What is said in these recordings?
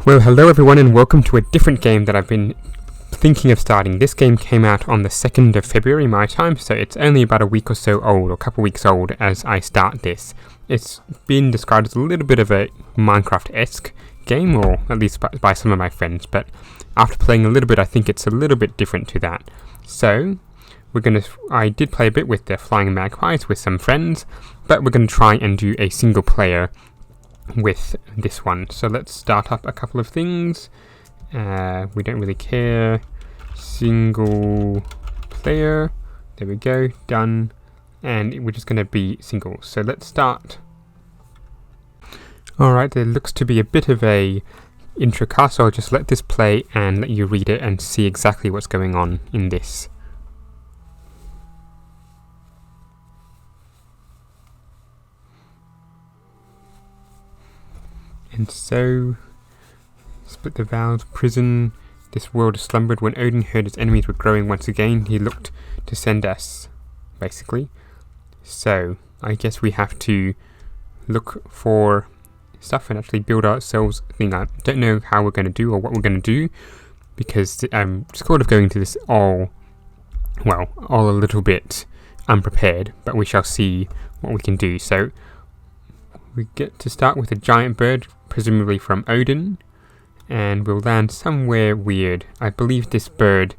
Well, hello everyone and welcome to a different game that I've been thinking of starting. This game came out on the 2nd of February my time, so it's only about a week or so old, or a couple weeks old as I start this. It's been described as a little bit of a Minecraft-esque game, or at least by some of my friends, but after playing a little bit I think it's a little bit different to that. So, I did play a bit with the Flying Magpies with some friends, but we're going to try and do a single player with this one. So let's start up a couple of things. We don't really care. Single player. There we go. Done. And we're just going to be single. So let's start. Alright, there looks to be a bit of a intro cast, so I'll just let this play and let you read it and see exactly what's going on in this. And so, split the vows, prison, this world slumbered. When Odin heard his enemies were growing once again, he looked to send us, basically. So, I guess we have to look for stuff and actually build ourselves a thing. I don't know how we're going to do or what we're going to do, because I'm sort of going to this all a little bit unprepared, but we shall see what we can do. So, we get to start with a giant bird, presumably from Odin, and we'll land somewhere weird. I believe this bird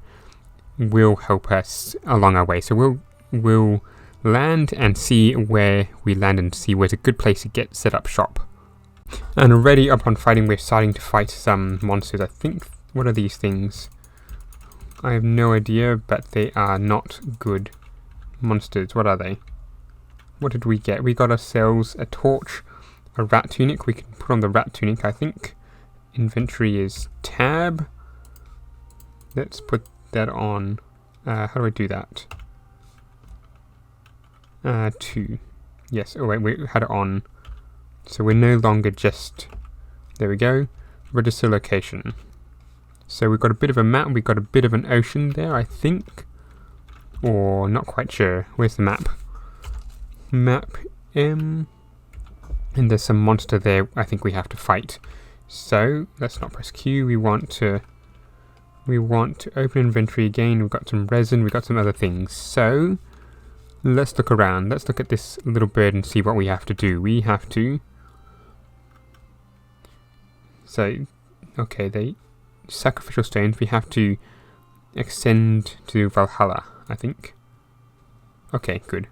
will help us along our way. So we'll land and see where we land and see where's a good place to get set up shop. And already upon fighting, we're starting to fight some monsters. I think, what are these things? I have no idea, but they are not good monsters. What are they? What did we get? We got ourselves a torch, a rat tunic. We can put on the rat tunic, I think. Inventory is tab. Let's put that on. How do I do that? 2. Yes, oh wait, we had it on. So we're no longer just... There we go. Register location. So we've got a bit of a map. We've got a bit of an ocean there, I think. Or not quite sure. Where's the map? Map M, and there's some monster there I think we have to fight. So let's not press Q. We want to open inventory again. We've got some resin, we've got some other things. So let's look around. Let's look at this little bird and see what we have to do. We have to they sacrificial stones. We have to ascend to Valhalla, I think. Okay, good.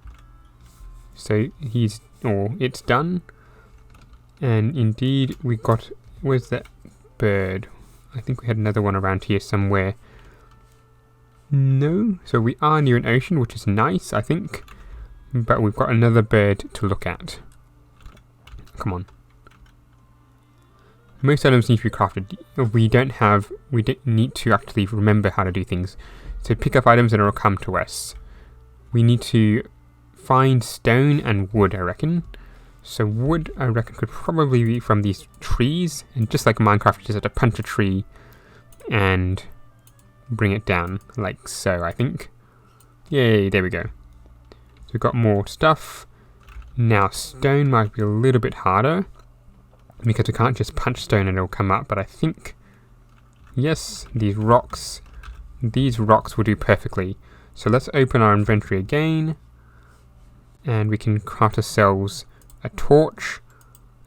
So it's done, and indeed we got, where's that bird? I think we had another one around here somewhere. No, so we are near an ocean, which is nice, I think, but we've got another bird to look at. Come on. Most items need to be crafted. We don't need to actually remember how to do things. So pick up items and it will come to us. We need to find stone and wood, I reckon. So wood, I reckon, could probably be from these trees, and just like Minecraft, you just have to punch a tree and bring it down, like so, I think. Yay, there we go. So we've got more stuff. Now stone might be a little bit harder, because we can't just punch stone and it'll come up, but I think, yes, these rocks will do perfectly. So let's open our inventory again. And we can craft ourselves a torch,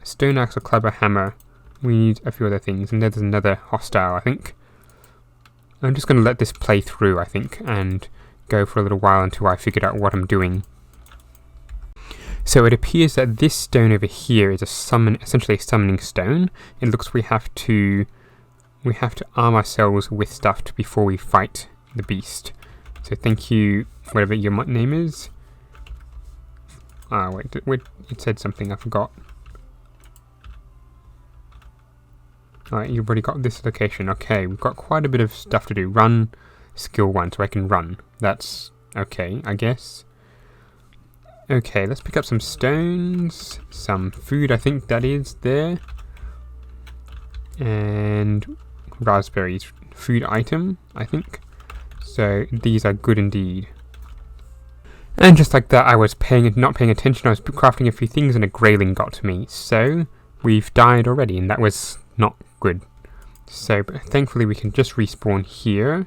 a stone axe, a club, a hammer. We need a few other things, and there's another hostile, I think. I'm just going to let this play through, I think, and go for a little while until I figured out what I'm doing. So it appears that this stone over here is essentially a summoning stone. It looks we have to arm ourselves with stuff before we fight the beast. So thank you, whatever your name is. Wait, it said something, I forgot. Alright, you've already got this location. Okay, we've got quite a bit of stuff to do. Run, skill 1, so I can run. That's okay, I guess. Okay, let's pick up some stones, some food, I think that is there. And raspberries, food item, I think. So these are good indeed. And just like that, I was not paying attention. I was crafting a few things and a grayling got to me. So we've died already, and that was not good. So, but thankfully we can just respawn here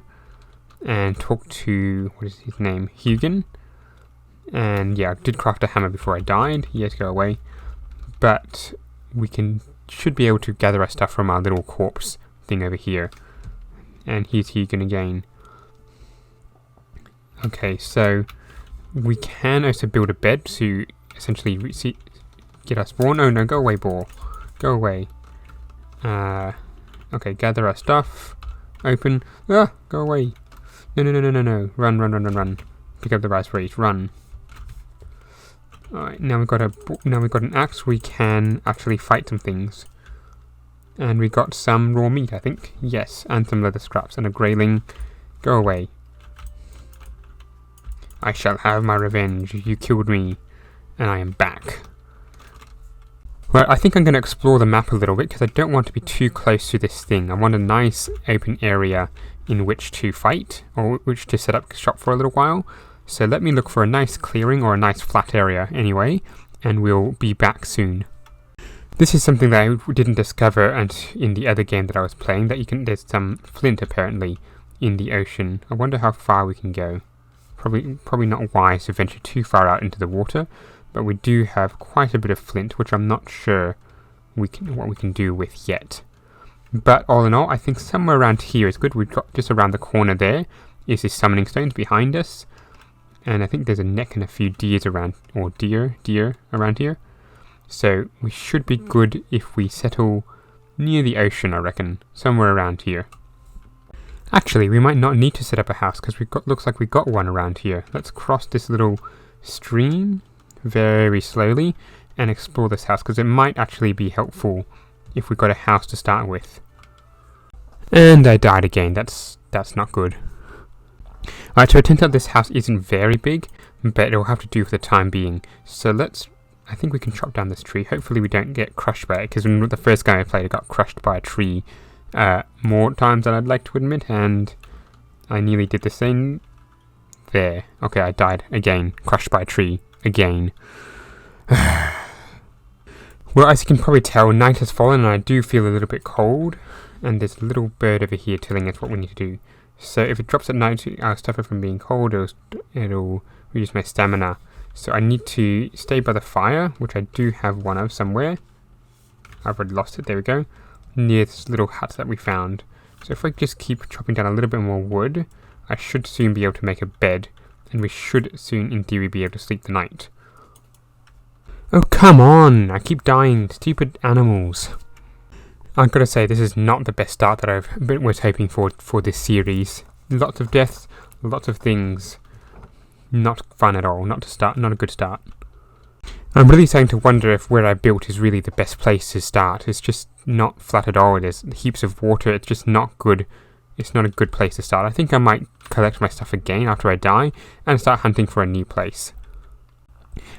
and talk to, what is his name, Hugin. And yeah, I did craft a hammer before I died. He had to go away. But we should be able to gather our stuff from our little corpse thing over here. And here's Hugin again. Okay, so we can also build a bed to essentially get our spawn. Oh no, go away, boar. Go away. Okay, gather our stuff. Open. Ah, go away. No. Run. Pick up the raspberries. Run. Alright, now we've got an axe. We can actually fight some things. And we got some raw meat, I think. Yes, and some leather scraps and a greyling. Go away. I shall have my revenge. You killed me, and I am back. Well, I think I'm going to explore the map a little bit because I don't want to be too close to this thing. I want a nice open area in which to fight, or which to set up shop for a little while. So let me look for a nice clearing or a nice flat area anyway, and we'll be back soon. This is something that I didn't discover in the other game that I was playing, that there's some flint apparently in the ocean. I wonder how far we can go. Probably not wise to venture too far out into the water, but we do have quite a bit of flint, which I'm not sure what we can do with yet. But all in all, I think somewhere around here is good. We've got just around the corner there is this summoning stones behind us, and I think there's a neck and a few deers around, or deer around here. So we should be good if we settle near the ocean, I reckon, somewhere around here. Actually, we might not need to set up a house because looks like we got one around here. Let's cross this little stream very slowly and explore this house because it might actually be helpful if we got a house to start with. And I died again. That's not good. Alright, so it turns out this house isn't very big, but it'll have to do for the time being. So I think we can chop down this tree. Hopefully we don't get crushed by it, because when the first game I played I got crushed by a tree more times than I'd like to admit, and I nearly did the same there. Okay, I died again, crushed by a tree again. Well, as you can probably tell, night has fallen and I do feel a little bit cold, and there's a little bird over here telling us what we need to do. So if it drops at night, I'll suffer from being cold, it'll reduce my stamina. So I need to stay by the fire, which I do have one of somewhere. I've already lost it, there we go. Near this little hut that we found. So if I just keep chopping down a little bit more wood, I should soon be able to make a bed, and we should soon, in theory, be able to sleep the night. Oh, come on! I keep dying, stupid animals. I've got to say, this is not the best start that I was hoping for this series. Lots of deaths, lots of things. Not fun at all, not a good start. I'm really starting to wonder if where I built is really the best place to start. It's just not flat at all. There's heaps of water, it's just not good. It's not a good place to start. I think I might collect my stuff again after I die and start hunting for a new place.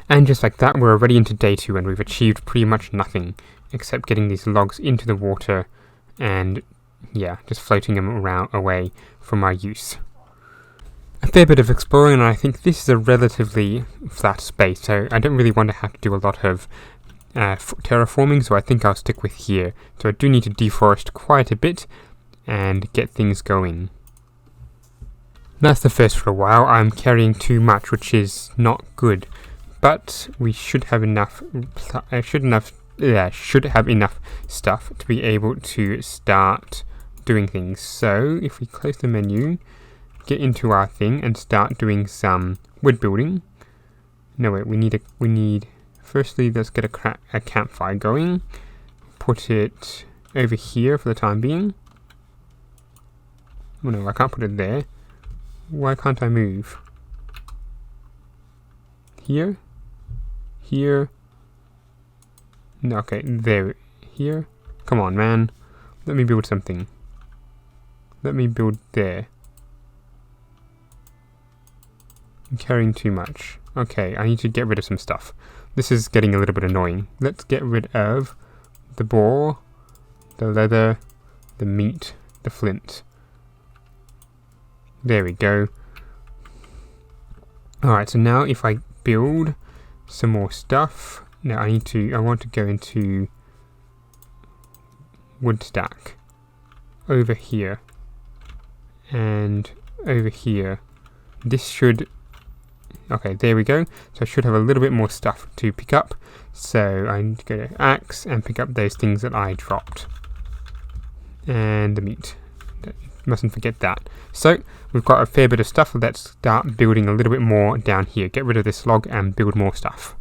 And just like that, we're already into day 2 and we've achieved pretty much nothing except getting these logs into the water and, yeah, just floating them around away from our use. A fair bit of exploring, and I think this is a relatively flat space, so I don't really want to have to do a lot of terraforming, so I think I'll stick with here. So I do need to deforest quite a bit and get things going. That's the first for a while. I'm carrying too much, which is not good, but we should have enough. Should have enough stuff to be able to start doing things. So if we close the menu, get into our thing and start doing some wood building. No wait, we need. Firstly, let's get a campfire going. Put it over here for the time being. Oh no, I can't put it there. Why can't I move? Here? Here? No, okay, there. Here? Come on, man. Let me build something. Let me build there. I'm carrying too much. Okay, I need to get rid of some stuff. This is getting a little bit annoying. Let's get rid of the boar, the leather, the meat, the flint. There we go. Alright, so now if I build some more stuff, now I want to go into wood stack. over here and over here. This should... Okay, there we go. So I should have a little bit more stuff to pick up. So I need to go to axe and pick up those things that I dropped. And the meat. Mustn't forget that. So we've got a fair bit of stuff. Let's start building a little bit more down here. Get rid of this log and build more stuff.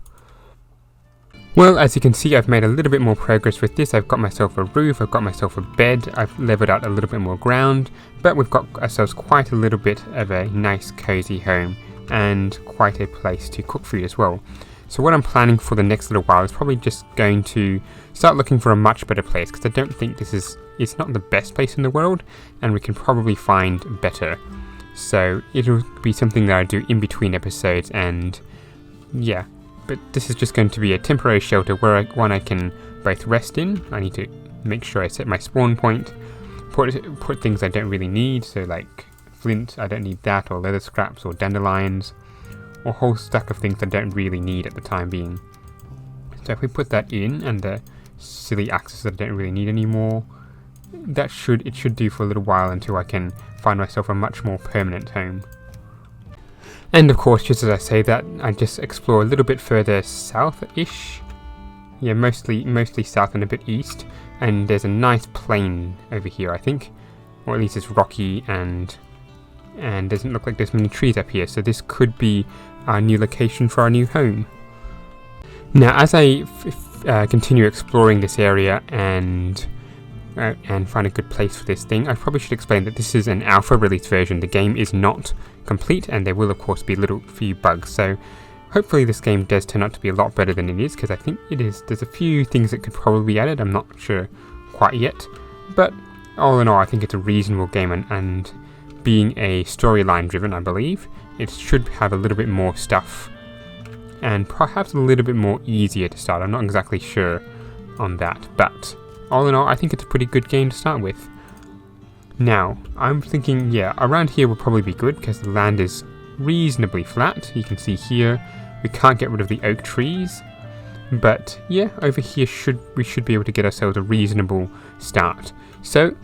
Well, as you can see, I've made a little bit more progress with this. I've got myself a roof, I've got myself a bed, I've leveled out a little bit more ground, but we've got ourselves quite a little bit of a nice cozy home and quite a place to cook food as well. So what I'm planning for the next little while is probably just going to start looking for a much better place, because I don't think it's not the best place in the world, and we can probably find better. So it'll be something that I do in between episodes, and yeah. But this is just going to be a temporary shelter where one I can both rest in. I need to make sure I set my spawn point, put things I don't really need, so like flint, I don't need that, or leather scraps, or dandelions, or a whole stack of things I don't really need at the time being. So if we put that in, and the silly axes that I don't really need anymore, it should do for a little while until I can find myself a much more permanent home. And of course, just as I say that, I just explore a little bit further south-ish. Yeah, mostly south and a bit east. And there's a nice plain over here, I think. Or at least it's rocky and doesn't look like there's many trees up here. So this could be our new location for our new home. Now, as I continue exploring this area and find a good place for this thing, I probably should explain that this is an alpha release version. The game is not complete, and there will of course be a few bugs, so hopefully this game does turn out to be a lot better than it is, because I think it is. There's a few things that could probably be added, I'm not sure quite yet, but all in all I think it's a reasonable game, and being a storyline driven, I believe it should have a little bit more stuff and perhaps a little bit more easier to start. I'm not exactly sure on that, but all in all I think it's a pretty good game to start with. Now, I'm thinking, yeah, around here will probably be good because the land is reasonably flat. You can see here, we can't get rid of the oak trees. But yeah, over here we should be able to get ourselves a reasonable start. So,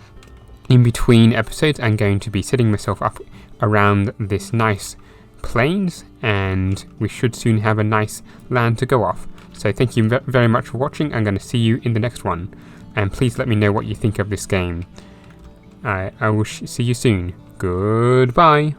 in between episodes, I'm going to be setting myself up around this nice plains, and we should soon have a nice land to go off. So thank you very much for watching. I'm going to see you in the next one. And please let me know what you think of this game. I will see you soon. Goodbye.